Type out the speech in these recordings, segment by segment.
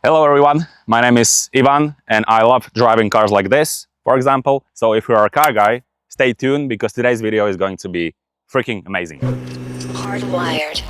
Hello everyone, my name is Ivan and I love driving cars like this, for example. So if you're a car guy, stay tuned because today's video is going to be freaking amazing. Hardwired.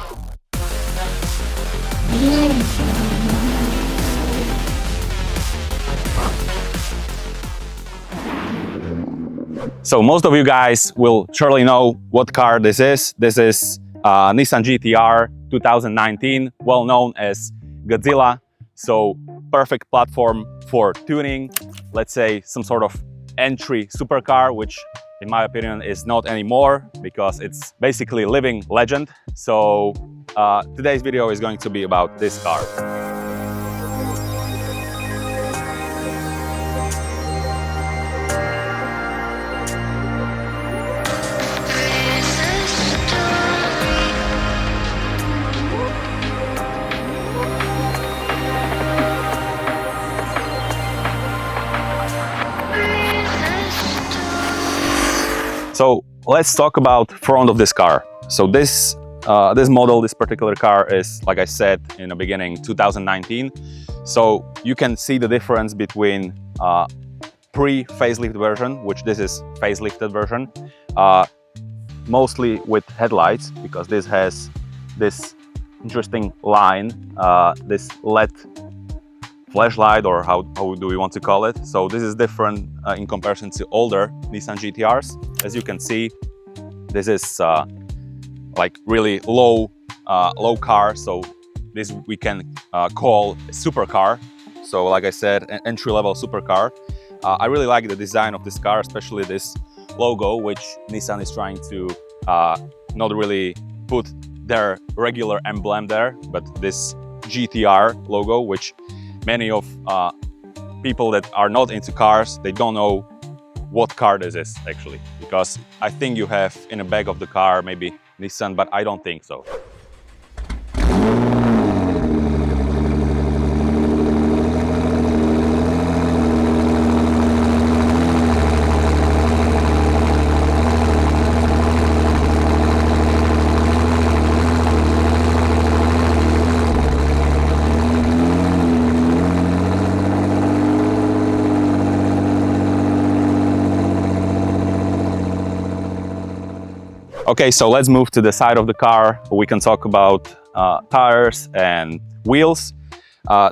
So most of you guys will surely know what car this is. This is Nissan GT-R 2019, well known as Godzilla. So perfect platform for tuning, let's say some sort of entry supercar, which in my opinion is not anymore because it's basically a living legend. So today's video is going to be about this car. So let's talk about front of this car. So this model, this particular car is, like I said in the beginning, 2019. So you can see the difference between pre-facelift version, which this is facelifted version, mostly with headlights, because this has this interesting line, this LED flashlight, or how do we want to call it. So this is different in comparison to older Nissan GT-Rs. As you can see, this is like really low car, so this we can call a supercar. So like I said, an entry-level supercar. I really like the design of this car, especially this logo, which Nissan is trying to not really put their regular emblem there, but this GT-R logo, which many of people that are not into cars, they don't know what car this is actually, because I think you have in the back of the car maybe Nissan, but I don't think so. Okay, so let's move to the side of the car. We can talk about tires and wheels.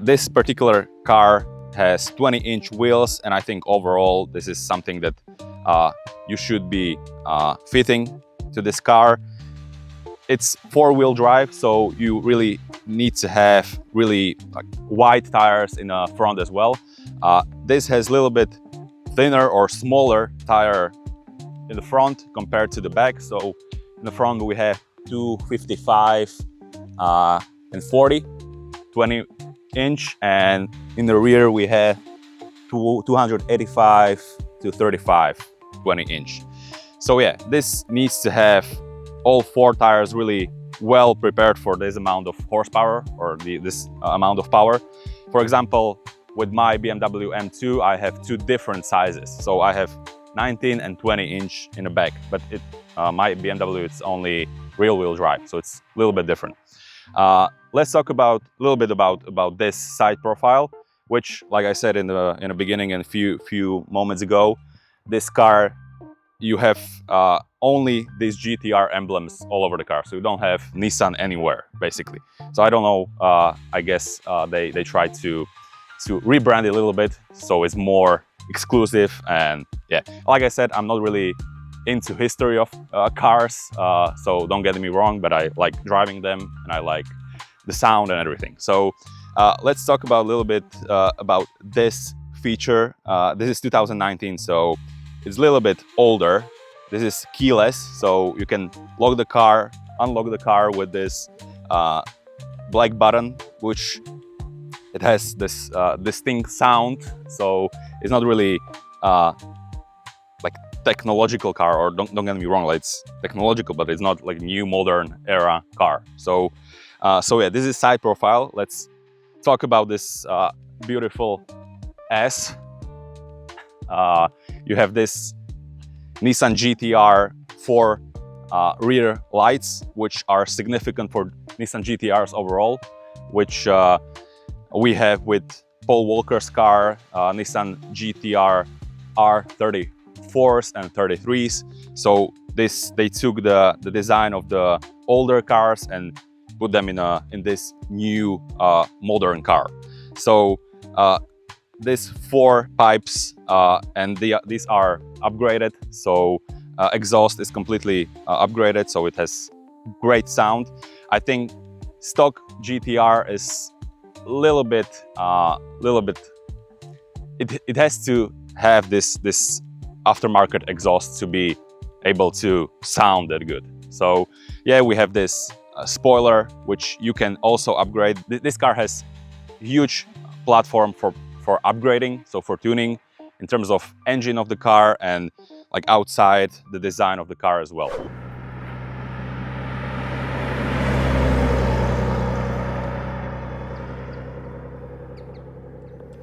This particular car has 20-inch wheels, and I think overall this is something that you should be fitting to this car. It's four-wheel drive, so you really need to have really wide tires in the front as well. This has a little bit thinner or smaller tire in the front compared to the back. So in the front we have 255 and 40, 20-inch, and in the rear we have 285 to 35, 20-inch. So yeah, this needs to have all four tires really well prepared for this amount of horsepower or this amount of power. For example, with my BMW M2, I have two different sizes. So I have 19 and 20-inch in the back, but my BMW, it's only rear-wheel drive, so it's a little bit different. Let's talk a little bit about this side profile, which, like I said in the beginning and a few moments ago, this car, you have only these GT-R emblems all over the car, so you don't have Nissan anywhere, basically. So I don't know, I guess they tried to rebrand it a little bit, so it's more exclusive. And yeah, like I said, I'm not really into history of cars, so don't get me wrong, but I like driving them and I like the sound and everything. So let's talk a little bit about this feature. This is 2019, so it's a little bit older. This is keyless, so you can lock the car, unlock the car with this black button, which it has this distinct sound. So it's not really like technological car, or don't get me wrong, like it's technological, but it's not like new modern era car. So yeah, this is side profile. Let's talk about this beautiful S. You have this Nissan GT-R 4 rear lights, which are significant for Nissan GT-Rs overall, which we have with Paul Walker's car, Nissan GTR R34s and 33s. So they took the design of the older cars and put them in this new modern car. So these 4 pipes and these are upgraded. So exhaust is completely upgraded, so it has great sound. I think stock GTR is little bit it has to have this aftermarket exhaust to be able to sound that good. So yeah, we have this spoiler which you can also upgrade. This car has huge platform for upgrading, so for tuning in terms of engine of the car and like outside the design of the car as well.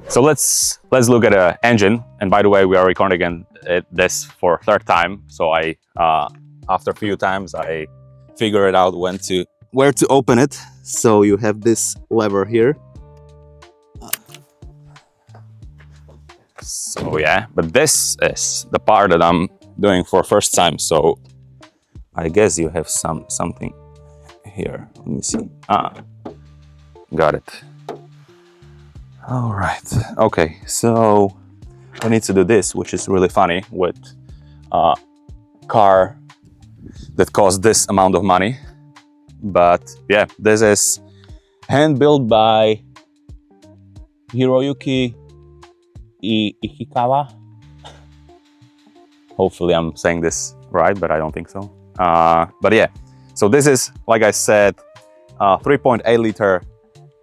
So let's look at an engine. And by the way, we are recording again this for 3rd time. So I after a few times I figured out where to open it. So you have this lever here. So yeah, but this is the part that I'm doing for first time. So I guess you have something here. Let me see. Got it. All right. Okay. So I need to do this, which is really funny with a car that costs this amount of money. But yeah, this is hand built by Hiroyuki Ishikawa. Hopefully I'm saying this right, but I don't think so. But yeah, so this is, like I said, 3.8 liter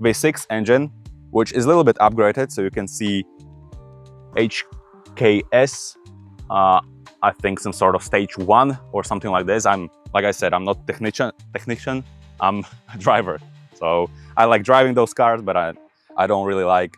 V6 engine, which is a little bit upgraded. So you can see HKS, I think some sort of stage 1 or something like this. Like I said, I'm not technician, I'm a driver. So I like driving those cars, but I don't really like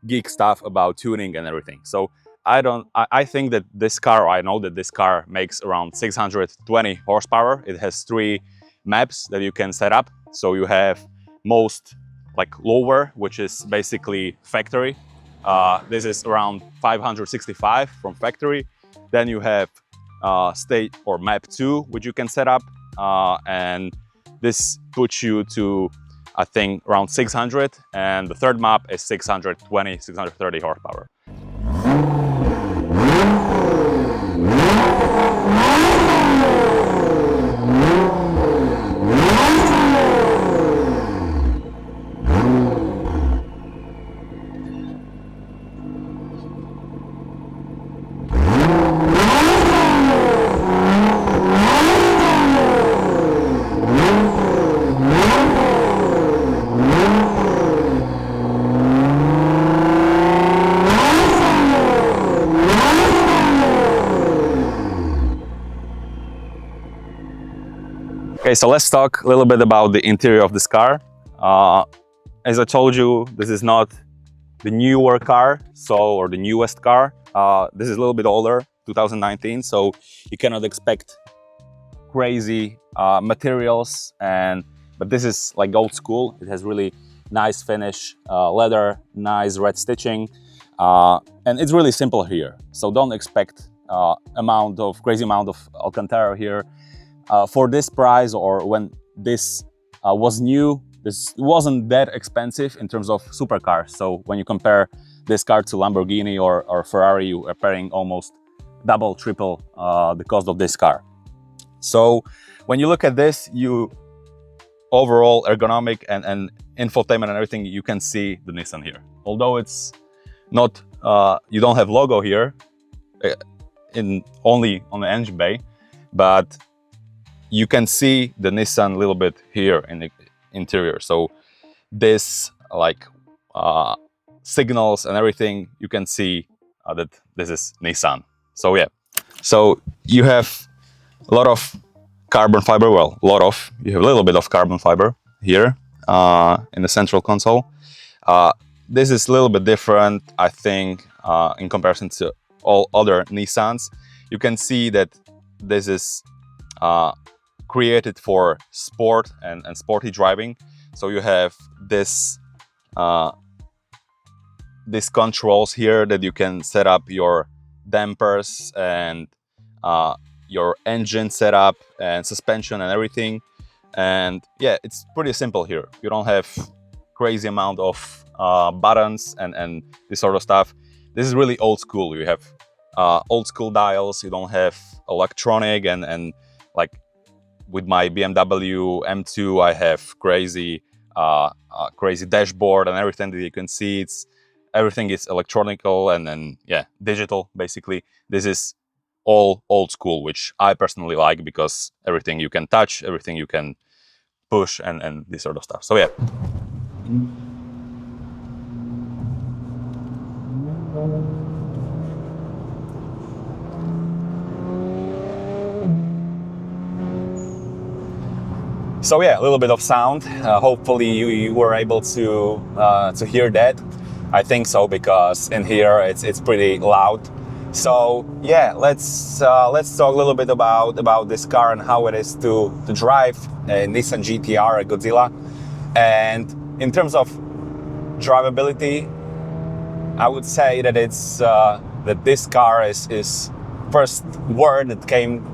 geek stuff about tuning and everything. So I think that this car, or I know that this car makes around 620 horsepower. It has 3 maps that you can set up. So you have most like lower, which is basically factory. This is around 565 from factory. Then you have state or map 2, which you can set up. And this puts you to, I think, around 600. And the 3rd map is 620, 630 horsepower. Okay, so let's talk a little bit about the interior of this car. As I told you, this is not the newer car, or the newest car. This is a little bit older, 2019, so you cannot expect crazy materials. But this is like old school. It has really nice finish, leather, nice red stitching, and it's really simple here. So don't expect crazy amount of Alcantara here. For this price, or when this was new, this wasn't that expensive in terms of supercars. So when you compare this car to Lamborghini or Ferrari, you are paying almost double, triple the cost of this car. So when you look at this, you overall ergonomic and infotainment and everything, you can see the Nissan here. Although it's not, you don't have logo here, only on the engine bay, but you can see the Nissan a little bit here in the interior. So this like signals and everything, you can see that this is Nissan. So yeah, so you have a lot of carbon fiber. Well, you have a little bit of carbon fiber here in the central console. This is a little bit different, I think, in comparison to all other Nissans. You can see that this is created for sport and sporty driving. So you have this uh, these controls here that you can set up your dampers and your engine setup and suspension and everything. And yeah, it's pretty simple here. You don't have crazy amount of buttons and this sort of stuff. This is really old school. You have old school dials. You don't have electronic and like with my BMW M2, I have crazy crazy dashboard and everything that you can see. Everything is electronical and yeah, digital basically. This is all old school, which I personally like because everything you can touch, everything you can push and this sort of stuff. So yeah. So yeah, a little bit of sound. Hopefully you were able to hear that. I think so, because in here it's pretty loud. So yeah, let's talk a little bit about this car and how it is to drive a Nissan GT-R, a Godzilla. And in terms of drivability, I would say that it's that this car is first word that came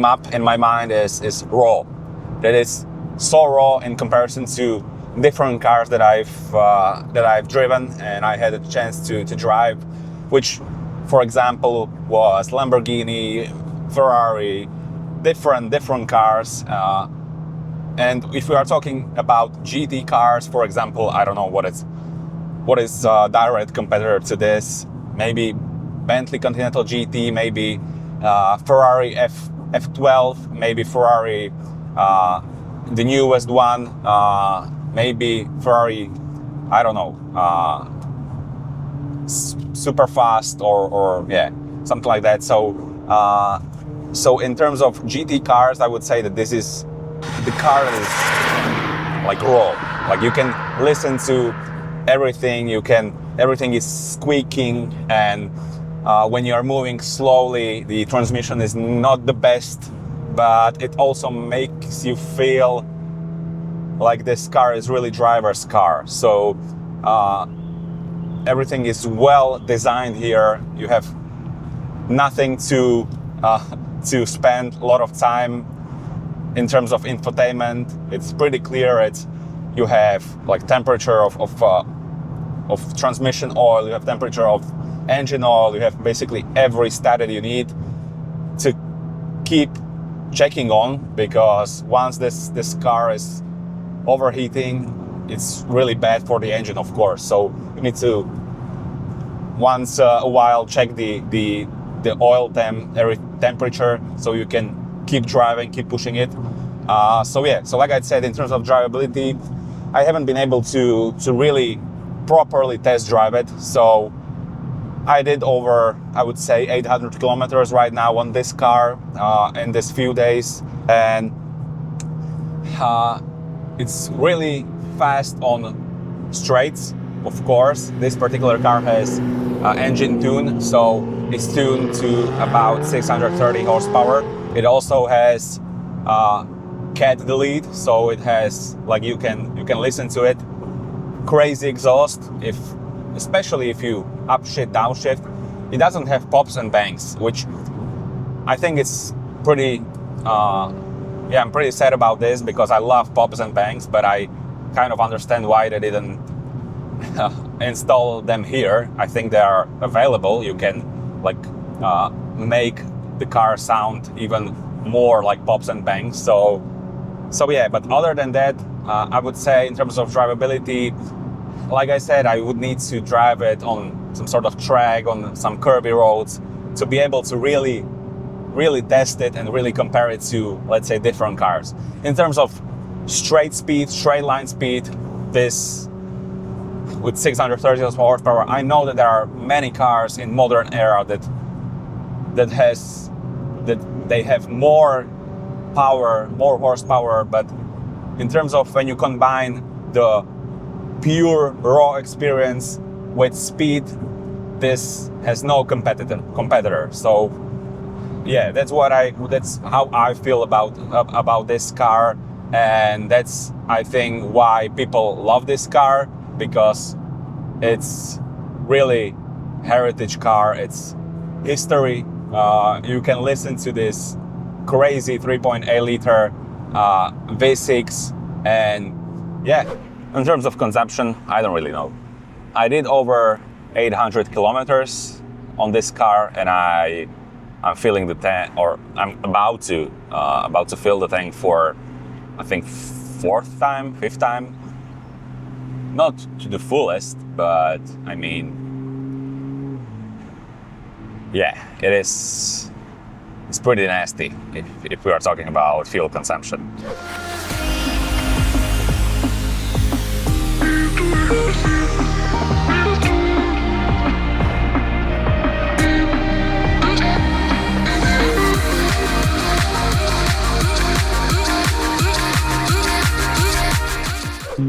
up in my mind is raw. That is so raw in comparison to different cars that I've driven and I had a chance to drive, which, for example, was Lamborghini, Ferrari, different cars. And if we are talking about GT cars, for example, I don't know what is direct competitor to this. Maybe Bentley Continental GT, maybe Ferrari F12, maybe Ferrari the newest one, maybe Ferrari, I don't know, super fast or yeah, something like that. So so in terms of GT cars, I would say that this is the car that is like raw. Like you can listen to everything. Everything is squeaking, and when you are moving slowly, the transmission is not the best, but it also makes you feel like this car is really driver's car. So everything is well designed here. You have nothing to spend a lot of time in terms of infotainment. It's pretty clear. You have like temperature of transmission oil, you have temperature of engine oil, you have basically every stat that you need to keep checking on, because once this car is overheating, it's really bad for the engine, of course. So you need to once a while check the oil temperature, so you can keep driving, keep pushing it. So yeah, so like I said, in terms of drivability, I haven't been able to really properly test drive it. So I did over, I would say, 800 kilometers right now on this car in this few days, and it's really fast on straights. Of course, this particular car has engine tune, so it's tuned to about 630 horsepower. It also has cat delete, so it has, like, you can listen to it. Crazy exhaust, especially if you upshift, downshift. It doesn't have pops and bangs, which I think it's pretty yeah, I'm pretty sad about this, because I love pops and bangs, but I kind of understand why they didn't install them here. I think they are available. You can like make the car sound even more like pops and bangs. So yeah, but other than that, I would say in terms of drivability, like I said, I would need to drive it on some sort of track, on some curvy roads, to be able to really test it and really compare it to, let's say, different cars. In terms of straight line speed, this with 630 horsepower, I know that there are many cars in modern era that they have more power, more horsepower, but in terms of when you combine the pure raw experience with speed, this has no competitor. So yeah, that's how I feel about this car. And that's, I think, why people love this car, because it's really heritage car. It's history. You can listen to this crazy 3.8 liter V6, and yeah, in terms of consumption, I don't really know. I did over 800 kilometers on this car, and I'm filling the tank, or I'm about to fill the tank for, I think, fifth time. Not to the fullest, but I mean, yeah, it's pretty nasty if we are talking about fuel consumption.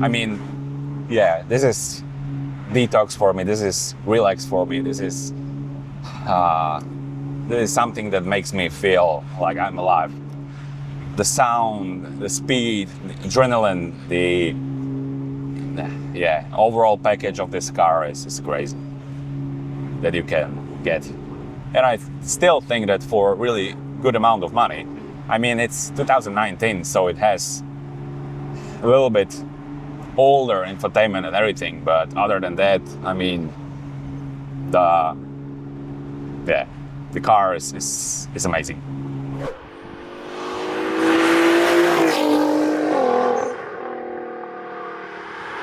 I mean, yeah, this is detox for me. This is relax for me. This is something that makes me feel like I'm alive. The sound, the speed, the adrenaline, the overall package of this car is crazy that you can get. And I still think that for a really good amount of money, I mean, it's 2019, so it has a little bit older infotainment and everything, but other than that, I mean, the car is amazing.